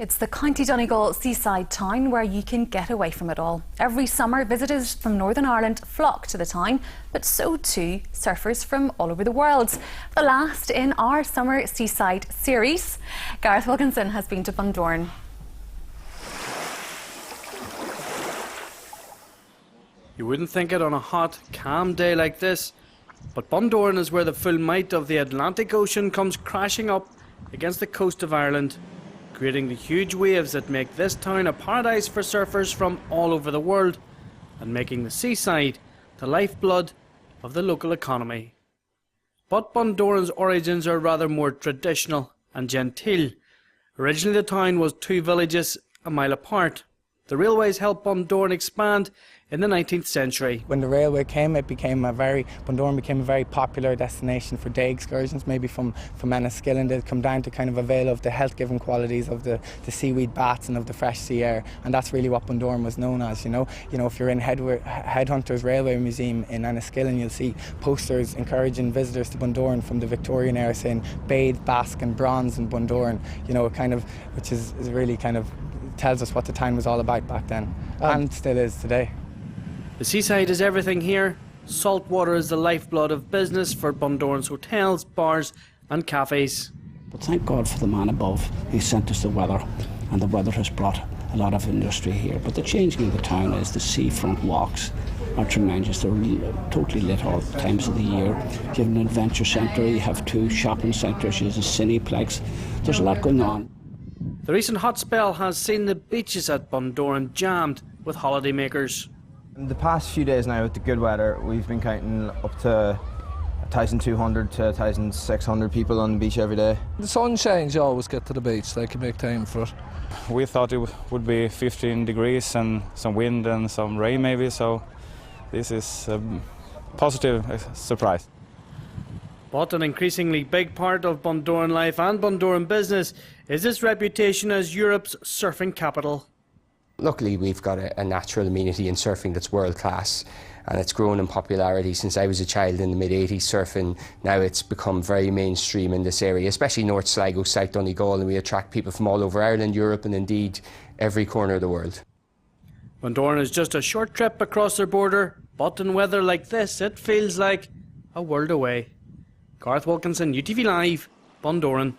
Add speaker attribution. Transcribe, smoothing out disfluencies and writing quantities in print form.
Speaker 1: It's the County Donegal seaside town where you can get away from it all. Every summer, visitors from Northern Ireland flock to the town, but so too surfers from all over the world. The last in our summer seaside series. Gareth Wilkinson has been to Bundoran.
Speaker 2: You wouldn't think it on a hot, calm day like this, but Bundoran is where the full might of the Atlantic Ocean comes crashing up against the coast of Ireland, creating the huge waves that make this town a paradise for surfers from all over the world, and making the seaside the lifeblood of the local economy. But Bundoran's origins are rather more traditional and genteel. Originally the town was two villages a mile apart. The railways helped Bundoran expand in the 19th century.
Speaker 3: When the railway came, Bundoran became a very popular destination for day excursions, maybe from Enniskillen. They'd come down to kind of avail of the health-giving qualities of the seaweed baths and of the fresh sea air, and that's really what Bundoran was known as. You know, if you're in Headhunters Railway Museum in Enniskillen, you'll see posters encouraging visitors to Bundoran from the Victorian era, saying "Bathe, bask, and bronze in Bundoran." You know, which is really kind of tells us what the town was all about back then, and still is today.
Speaker 2: The seaside is everything here. Salt water is the lifeblood of business for Bundoran's hotels, bars and cafes.
Speaker 4: But thank God for the man above. He sent us the weather, and the weather has brought a lot of industry here. But the changing of the town is the seafront walks are tremendous. They're totally lit all times of the year. You have an adventure centre, you have two shopping centres, you have a cineplex. There's a lot going on.
Speaker 2: The recent hot spell has seen the beaches at Bundoran jammed with holidaymakers.
Speaker 5: In the past few days now, with the good weather, we've been counting up to 1,200 to 1,600 people on the beach every day.
Speaker 6: The sunshine, you always get to the beach, they can make time for it.
Speaker 7: We thought it would be 15 degrees and some wind and some rain maybe, so this is a positive surprise.
Speaker 2: But an increasingly big part of Bundoran life and Bundoran business is its reputation as Europe's surfing capital.
Speaker 8: Luckily, we've got a natural amenity in surfing that's world class, and it's grown in popularity since I was a child in the mid-80s surfing. Now it's become very mainstream in this area, especially North Sligo, South Donegal, and we attract people from all over Ireland, Europe and indeed every corner of the world.
Speaker 2: Bundoran is just a short trip across their border, but in weather like this it feels like a world away. Gareth Wilkinson, UTV Live, Bundoran.